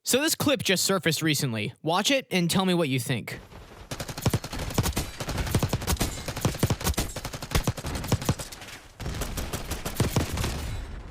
So this clip just surfaced recently. Watch it and tell me what you think.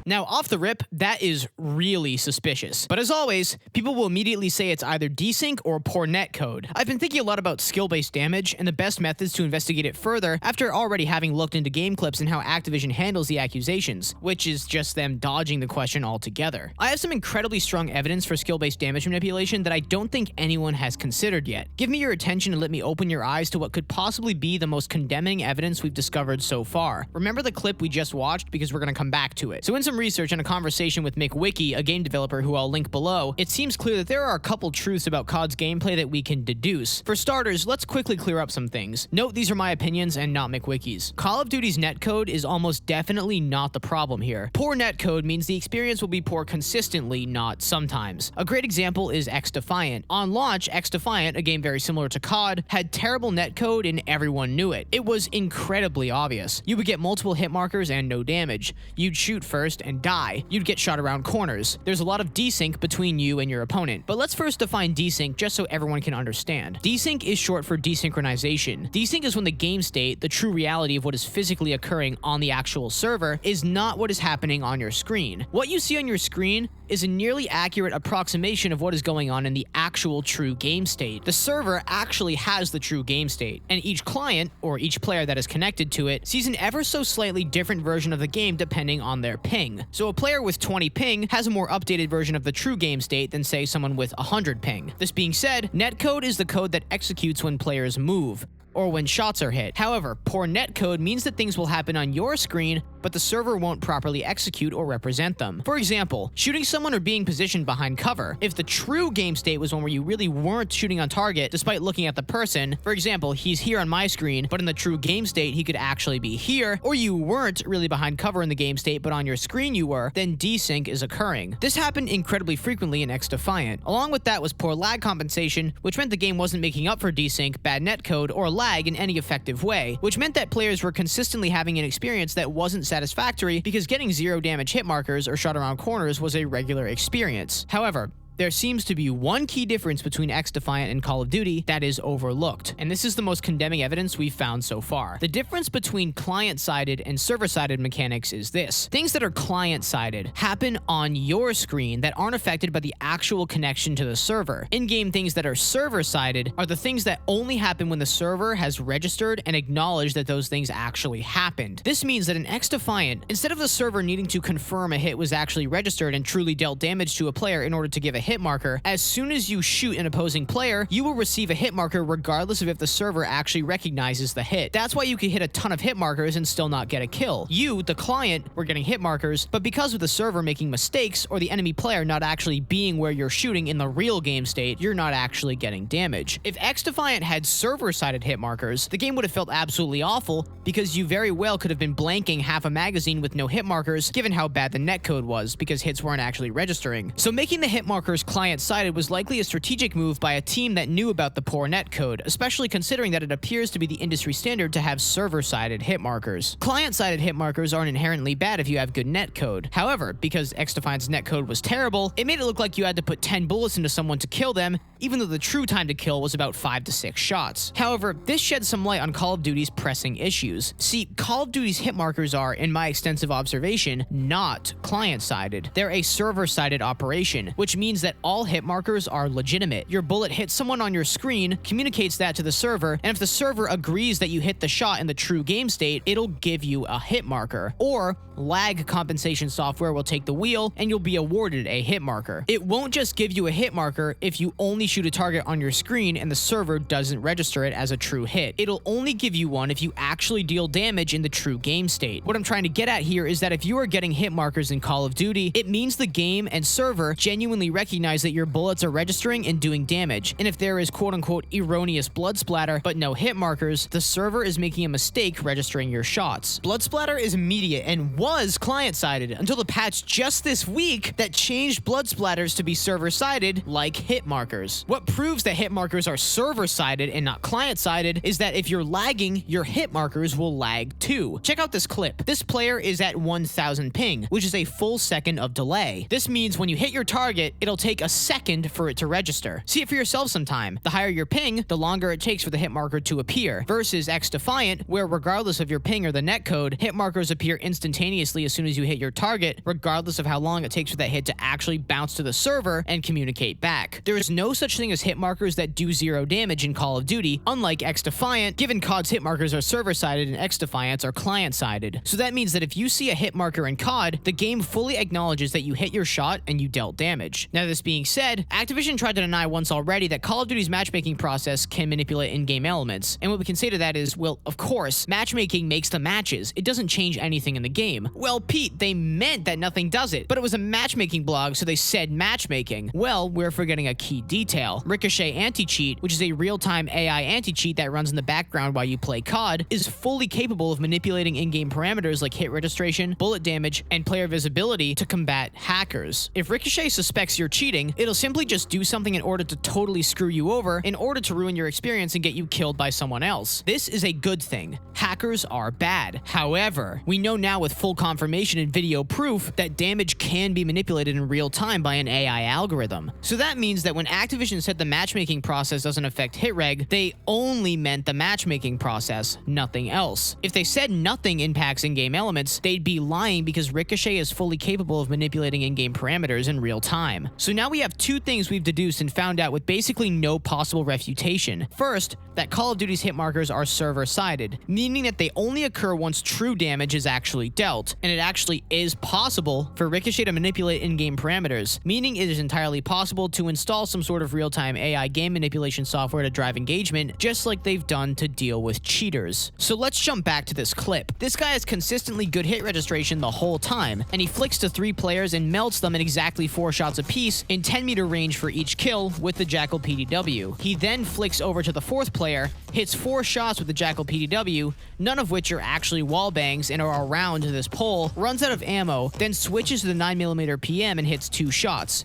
Now, off the rip, that is really suspicious. But as always, people will immediately say it's either desync or poor netcode. I've been thinking a lot about skill-based damage and the best methods to investigate it further after already having looked into game clips and how Activision handles the accusations, which is just them dodging the question altogether. I have some incredibly strong evidence for skill-based damage manipulation that I don't think anyone has considered yet. Give me your attention and let me open your eyes to what could possibly be the most condemning evidence we've discovered so far. Remember the clip we just watched, because we're going to come back to it. So in some research and a conversation with McWiki, a game developer who I'll link below, it seems clear that there are a couple truths about COD's gameplay that we can deduce. For starters, let's quickly clear up some things. Note these are my opinions and not McWiki's. Call of Duty's netcode is almost definitely not the problem here. Poor netcode means the experience will be poor consistently, not sometimes. A great example is XDefiant. On launch, XDefiant, a game very similar to COD, had terrible netcode and everyone knew it. It was incredibly obvious. You would get multiple hit markers and no damage. You'd shoot first and die. You'd get shot around corners. There's a lot of desync between you and your opponent. But let's first define desync just so everyone can understand. Desync is short for desynchronization. Desync is when the game state, the true reality of what is physically occurring on the actual server, is not what is happening on your screen. What you see on your screen is a nearly accurate approximation of what is going on in the actual true game state. The server actually has the true game state, and each client, or each player that is connected to it, sees an ever so slightly different version of the game depending on their ping. So a player with 20 ping has a more updated version of the true game state than, say, someone with 100 ping. This being said, netcode is the code that executes when players move, or when shots are hit. However, poor netcode means that things will happen on your screen, but the server won't properly execute or represent them. For example, shooting someone or being positioned behind cover. If the true game state was one where you really weren't shooting on target despite looking at the person, for example, he's here on my screen, but in the true game state he could actually be here, or you weren't really behind cover in the game state, but on your screen you were, then desync is occurring. This happened incredibly frequently in XDefiant. Along with that was poor lag compensation, which meant the game wasn't making up for desync, bad netcode, or lag in any effective way, which meant that players were consistently having an experience that wasn't satisfactory because getting zero damage hit markers or shot around corners was a regular experience. However, there seems to be one key difference between XDefiant and Call of Duty that is overlooked, and this is the most condemning evidence we've found so far. The difference between client-sided and server-sided mechanics is this. Things that are client-sided happen on your screen that aren't affected by the actual connection to the server. In-game things that are server-sided are the things that only happen when the server has registered and acknowledged that those things actually happened. This means that in XDefiant, instead of the server needing to confirm a hit was actually registered and truly dealt damage to a player in order to give a hit marker, as soon as you shoot an opposing player, you will receive a hit marker regardless of if the server actually recognizes the hit. That's why you can hit a ton of hit markers and still not get a kill. You, the client, were getting hit markers, but because of the server making mistakes or the enemy player not actually being where you're shooting in the real game state, you're not actually getting damage. If XDefiant had server-sided hit markers, the game would have felt absolutely awful because you very well could have been blanking half a magazine with no hit markers given how bad the netcode was because hits weren't actually registering. So making the hit markers client-sided was likely a strategic move by a team that knew about the poor netcode, especially considering that it appears to be the industry standard to have server-sided hit markers. Client-sided hit markers aren't inherently bad if you have good netcode. However, because XDefiant's netcode was terrible, it made it look like you had to put 10 bullets into someone to kill them, even though the true time to kill was about 5 to 6 shots. However, this sheds some light on Call of Duty's pressing issues. See, Call of Duty's hit markers are, in my extensive observation, not client-sided. They're a server-sided operation, which means that all hit markers are legitimate. Your bullet hits someone on your screen, communicates that to the server, and if the server agrees that you hit the shot in the true game state, it'll give you a hit marker. Or, lag compensation software will take the wheel, and you'll be awarded a hit marker. It won't just give you a hit marker if you only shoot a target on your screen and the server doesn't register it as a true hit. It'll only give you one if you actually deal damage in the true game state. What I'm trying to get at here is that if you are getting hit markers in Call of Duty, it means the game and server genuinely recognize that your bullets are registering and doing damage. And if there is quote-unquote erroneous blood splatter but no hit markers, the server is making a mistake registering your shots. Blood splatter is immediate and was client-sided until the patch just this week that changed blood splatters to be server-sided like hit markers. What proves that hit markers are server-sided and not client-sided is that if you're lagging, your hit markers will lag too. Check out this clip. This player is at 1000 ping, which is a full second of delay. This means when you hit your target, it'll take a second for it to register. See it for yourself sometime. The higher your ping, the longer it takes for the hit marker to appear, versus XDefiant, where regardless of your ping or the netcode, hit markers appear instantaneously as soon as you hit your target, regardless of how long it takes for that hit to actually bounce to the server and communicate back. There is no such thing as hit markers that do 0 damage in Call of Duty, unlike XDefiant, given COD's hit markers are server-sided and XDefiant's are client-sided. So that means that if you see a hit marker in COD, the game fully acknowledges that you hit your shot and you dealt damage. Now, this being said, Activision tried to deny once already that Call of Duty's matchmaking process can manipulate in-game elements. And what we can say to that is, well, of course, matchmaking makes the matches. It doesn't change anything in the game. Well, Pete, they meant that nothing does it, but it was a matchmaking blog, so they said matchmaking. Well, we're forgetting a key detail. Ricochet Anti-Cheat, which is a real-time AI anti-cheat that runs in the background while you play COD, is fully capable of manipulating in-game parameters like hit registration, bullet damage, and player visibility to combat hackers. If Ricochet suspects you're cheating, it'll simply just do something in order to totally screw you over, in order to ruin your experience and get you killed by someone else. This is a good thing. Hackers are bad. However, we know now with full confirmation and video proof that damage can be manipulated in real time by an AI algorithm. So that means that when Activision said the matchmaking process doesn't affect hit reg, they only meant the matchmaking process, nothing else. If they said nothing impacts in-game elements, they'd be lying, because Ricochet is fully capable of manipulating in-game parameters in real time. So now we have two things we've deduced and found out with basically no possible refutation. First, that Call of Duty's hit markers are server-sided, meaning that they only occur once true damage is actually dealt, and it actually is possible for Ricochet to manipulate in-game parameters, meaning it is entirely possible to install some sort of real-time AI game manipulation software to drive engagement, just like they've done to deal with cheaters. So let's jump back to this clip. This guy has consistently good hit registration the whole time, and he flicks to 3 players and melts them in exactly 4 shots apiece in 10-meter range for each kill with the Jackal PDW. He then flicks over to the 4th player, hits 4 shots with the Jackal PDW, none of which are actually wall bangs and are around this pole, runs out of ammo, then switches to the 9mm PM and hits 2 shots.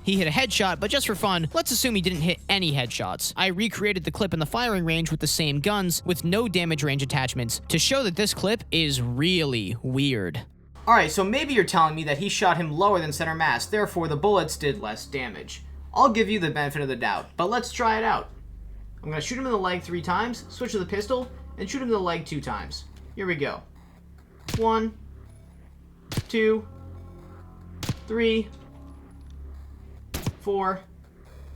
He hit a headshot, but just for fun, let's assume he didn't hit any headshots. I recreated the clip in the firing range with the same guns, with no damage range attachments, to show that this clip is really weird. Alright, so maybe you're telling me that he shot him lower than center mass, therefore the bullets did less damage. I'll give you the benefit of the doubt, but let's try it out. I'm gonna shoot him in the leg 3 times, switch to the pistol, and shoot him in the leg 2 times. Here we go. 1, 2, 3, 4,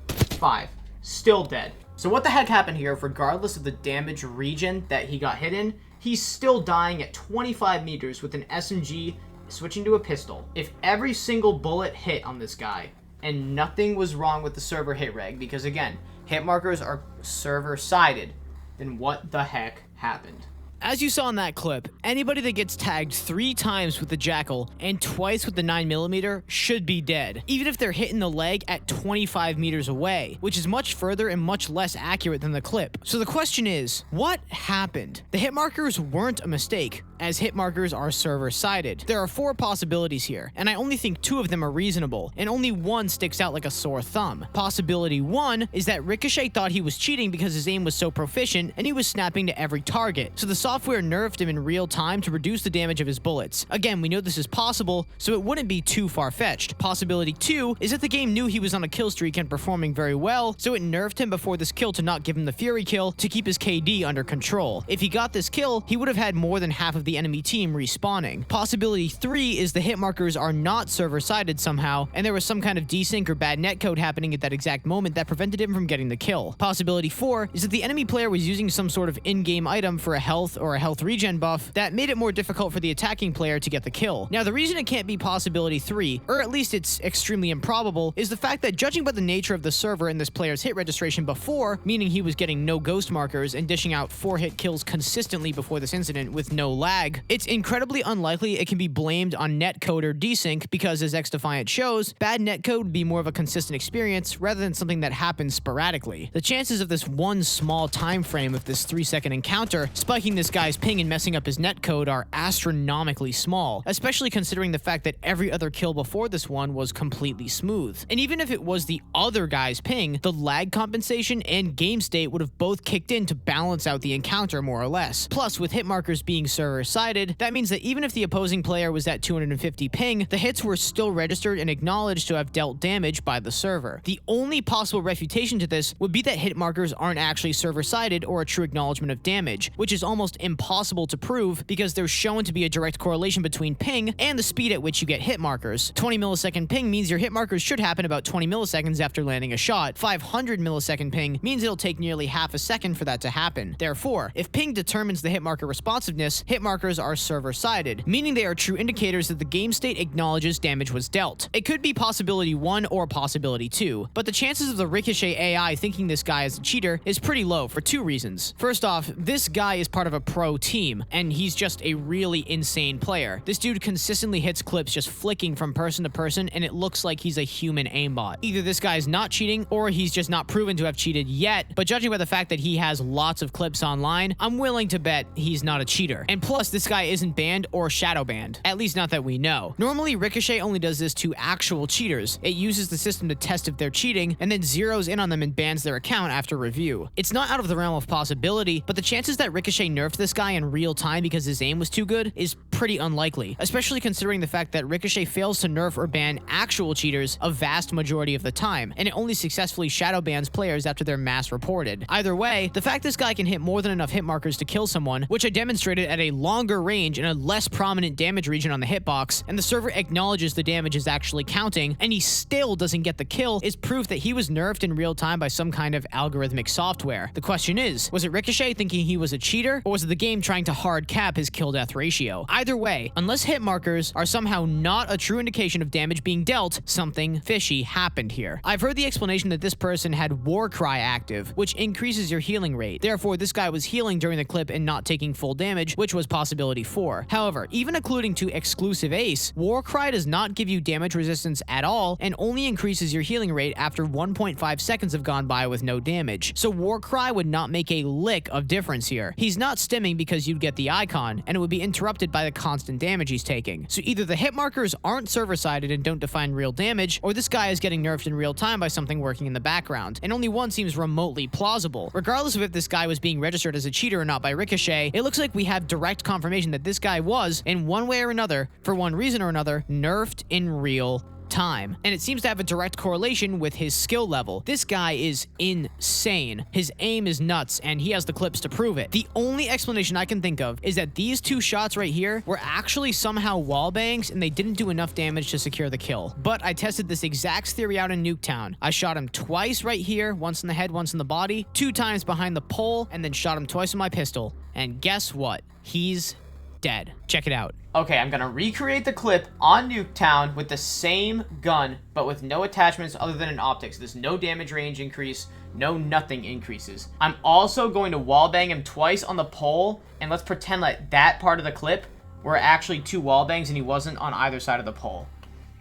5. Still dead. So what the heck happened here? Regardless of the damage region that he got hit in, he's still dying at 25 meters with an SMG switching to a pistol. If every single bullet hit on this guy and nothing was wrong with the server hit reg, because again, hit markers are server-sided, then what the heck happened? As you saw in that clip, anybody that gets tagged 3 times with the Jackal and twice with the 9mm should be dead, even if they're hit in the leg at 25 meters away, which is much further and much less accurate than the clip. So the question is, what happened? The hit markers weren't a mistake, as hit markers are server-sided. There are 4 possibilities here, and I only think 2 of them are reasonable, and only one sticks out like a sore thumb. Possibility 1 is that Ricochet thought he was cheating because his aim was so proficient, and he was snapping to every target, so the software nerfed him in real time to reduce the damage of his bullets. Again, we know this is possible, so it wouldn't be too far-fetched. Possibility 2 is that the game knew he was on a kill streak and performing very well, so it nerfed him before this kill to not give him the Fury kill to keep his KD under control. If he got this kill, he would have had more than half of the enemy team respawning. Possibility 3 is the hit markers are not server-sided somehow, and there was some kind of desync or bad netcode happening at that exact moment that prevented him from getting the kill. Possibility 4 is that the enemy player was using some sort of in-game item for a health or a health regen buff that made it more difficult for the attacking player to get the kill. Now, the reason it can't be possibility 3, or at least it's extremely improbable, is the fact that judging by the nature of the server and this player's hit registration before, meaning he was getting no ghost markers and dishing out 4-hit kills consistently before this incident with no lag, it's incredibly unlikely it can be blamed on netcode or desync because, as XDefiant shows, bad netcode would be more of a consistent experience rather than something that happens sporadically. The chances of this one small time frame of this 3-second encounter spiking this guy's ping and messing up his netcode are astronomically small, especially considering the fact that every other kill before this one was completely smooth. And even if it was the other guy's ping, the lag compensation and game state would have both kicked in to balance out the encounter more or less. Plus, with hit markers being server server-sided, that means that even if the opposing player was at 250 ping, the hits were still registered and acknowledged to have dealt damage by the server. The only possible refutation to this would be that hit markers aren't actually server-sided or a true acknowledgement of damage, which is almost impossible to prove because there's shown to be a direct correlation between ping and the speed at which you get hit markers. 20 millisecond ping means your hit markers should happen about 20 milliseconds after landing a shot. 500 millisecond ping means it'll take nearly half a second for that to happen. Therefore, if ping determines the hit marker responsiveness, hit markers are server-sided, meaning they are true indicators that the game state acknowledges damage was dealt. It could be possibility 1 or possibility 2, but the chances of the Ricochet AI thinking this guy is a cheater is pretty low for 2 reasons. First off, this guy is part of a pro team, and he's just a really insane player. This dude consistently hits clips just flicking from person to person, and it looks like he's a human aimbot. Either this guy's not cheating, or he's just not proven to have cheated yet, but judging by the fact that he has lots of clips online, I'm willing to bet he's not a cheater. And plus, this guy isn't banned or shadow banned, at least not that we know. Normally, Ricochet only does this to actual cheaters. It uses the system to test if they're cheating, and then zeroes in on them and bans their account after review. It's not out of the realm of possibility, but the chances that Ricochet nerfed this guy in real time because his aim was too good is pretty unlikely, especially considering the fact that Ricochet fails to nerf or ban actual cheaters a vast majority of the time, and it only successfully shadow bans players after they're mass reported. Either way, the fact this guy can hit more than enough hit markers to kill someone, which I demonstrated at a longer range in a less prominent damage region on the hitbox, and the server acknowledges the damage is actually counting, and he still doesn't get the kill, is proof that he was nerfed in real time by some kind of algorithmic software. The question is, was it Ricochet thinking he was a cheater, or was it the game trying to hard cap his kill-death ratio? Either way, unless hit markers are somehow not a true indication of damage being dealt, something fishy happened here. I've heard the explanation that this person had War Cry active, which increases your healing rate. Therefore, this guy was healing during the clip and not taking full damage, which was possibility 4. However, even including to exclusive ace, War Cry does not give you damage resistance at all and only increases your healing rate after 1.5 seconds have gone by with no damage. So War Cry would not make a lick of difference here. He's not stimming because you'd get the icon, and it would be interrupted by the constant damage he's taking. So either the hit markers aren't server-sided and don't define real damage, or this guy is getting nerfed in real time by something working in the background, and only one seems remotely plausible. Regardless of if this guy was being registered as a cheater or not by Ricochet, it looks like we have direct confirmation that this guy was, in one way or another, for one reason or another, nerfed in real time. And it seems to have a direct correlation with his skill level. This guy is insane. His aim is nuts, and he has the clips to prove it. The only explanation I can think of is that these 2 shots right here were actually somehow wall bangs, and they didn't do enough damage to secure the kill. But I tested this exact theory out in Nuketown. I shot him twice right here, once in the head, once in the body, 2 times behind the pole, and then shot him twice with my pistol. And guess what? He's dead. Check it out. Okay, I'm gonna recreate the clip on Nuketown with the same gun, but with no attachments other than an optic. So there's no damage range increase, no nothing increases. I'm also going to wallbang him twice on the pole, and let's pretend like that part of the clip were actually 2 wallbangs and he wasn't on either side of the pole.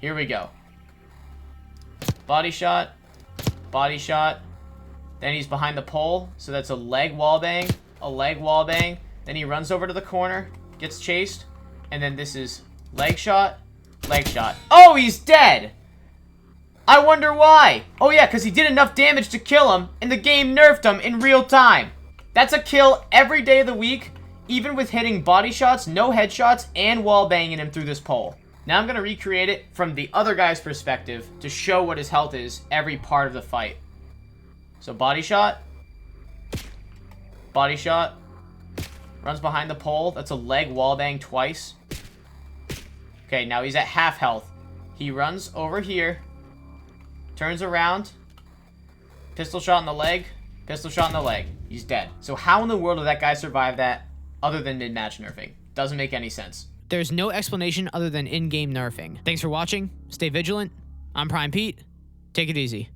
Here we go. Body shot, then he's behind the pole, so that's a leg wallbang, then he runs over to the corner, gets chased, and then this is leg shot. Oh, he's dead! I wonder why. Oh yeah, because he did enough damage to kill him, and the game nerfed him in real time. That's a kill every day of the week, even with hitting body shots, no headshots, and wall banging him through this pole. Now I'm going to recreate it from the other guy's perspective to show what his health is every part of the fight. So body shot, runs behind the pole. That's a leg wallbang twice. Okay, now he's at half health. He runs over here, turns around, pistol shot in the leg, He's dead. So how in the world did that guy survive that other than mid-match nerfing? Doesn't make any sense. There's no explanation other than in-game nerfing. Thanks for watching. Stay vigilant. I'm Prime Pete. Take it easy.